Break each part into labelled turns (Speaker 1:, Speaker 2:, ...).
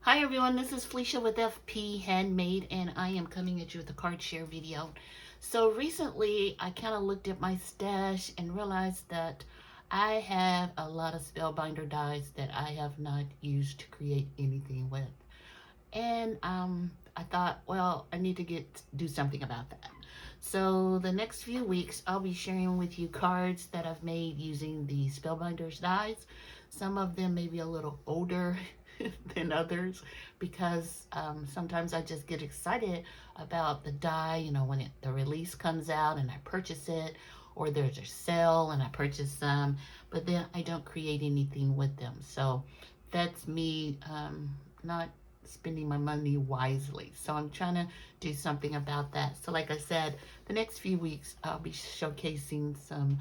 Speaker 1: Hi everyone, this is Felicia with FP Handmade, and I am coming at you with a card share video. So recently I kind of looked at my stash and realized that I have a lot of Spellbinder dies that I have not used to create anything with. And I thought, well, I need to do something about that. So the next few weeks I'll be sharing with you cards that I've made using the Spellbinders dies. Some of them may be a little older than others because sometimes I just get excited about the die, when the release comes out and I purchase it, or there's a sale and I purchase some, but then I don't create anything with them. So that's me not spending my money wisely. So I'm trying to do something about that. So like I said, the next few weeks I'll be showcasing some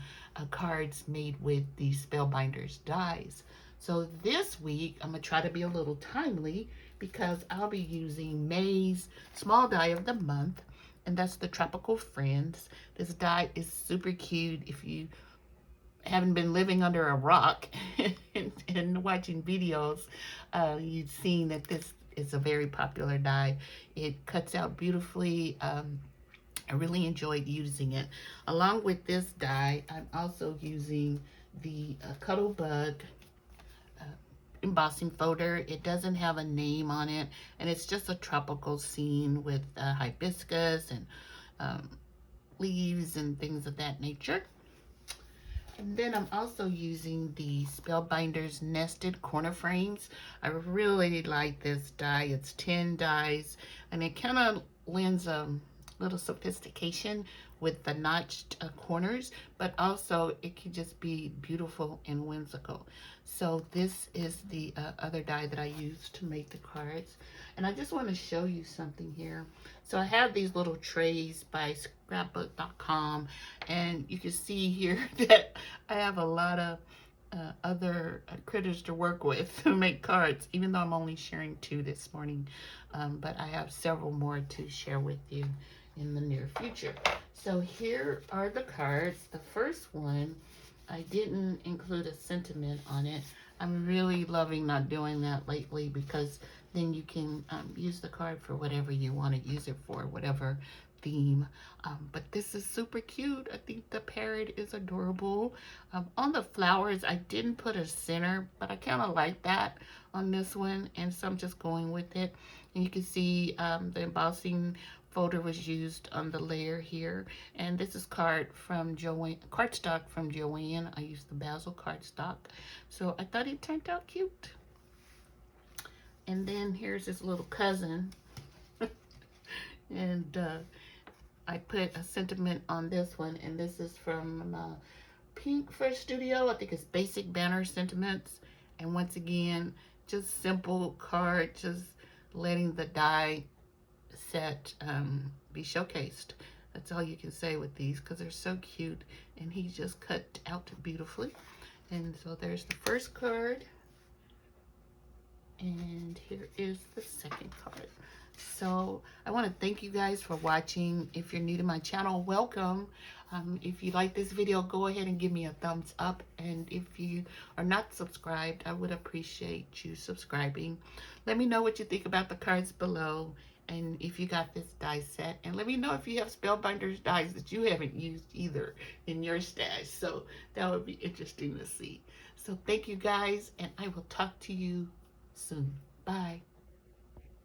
Speaker 1: cards made with these Spellbinders dies. So this week I'm gonna try to be a little timely because I'll be using May's small die of the month, and that's the Tropical Friends. This die is super cute. If you haven't been living under a rock and watching videos, you've seen that this is a very popular die. It cuts out beautifully. I really enjoyed using it. Along with this die, I'm also using the Cuddlebug embossing folder. It doesn't have a name on it, and it's just a tropical scene with hibiscus and leaves and things of that nature. And then I'm also using the Spellbinders nested corner frames. I really like this die. It's 10 dies, and it kind of lends a little sophistication with the notched corners, but also it can just be beautiful and whimsical. So this is the other die that I use to make the cards. And I just want to show you something here. So I have these little trays by scrapbook.com, and you can see here that I have a lot of other critters to work with to make cards, even though I'm only sharing 2 this morning. But I have several more to share with you in the near future. So here are the cards. The first one, I didn't include a sentiment on it. I'm really loving not doing that lately because then you can use the card for whatever you want to use it for, whatever theme. But this is super cute. I think the parrot is adorable. On the flowers, I didn't put a center, but I kind of like that on this one, and so I'm just going with it. And you can see the embossing folder was used on the layer here, and this is cardstock from Joanne. I used the basil cardstock, so I thought it turned out cute. And then here's his little cousin, and I put a sentiment on this one, and this is from Pink Fresh Studio. I think it's Basic Banner Sentiments, and once again, just simple card, just letting the die set be showcased. That's all you can say with these because they're so cute, and he just cut out beautifully. And so there's the first card, and here is the second card. So I want to thank you guys for watching. If you're new to my channel, welcome. If you like this video, go ahead and give me a thumbs up, and if you are not subscribed, I would appreciate you subscribing. Let me know what you think about the cards below, and if you got this die set, and let me know if you have Spellbinders dies that you haven't used either in your stash. So that would be interesting to see. So thank you guys, and I will talk to you soon. Bye.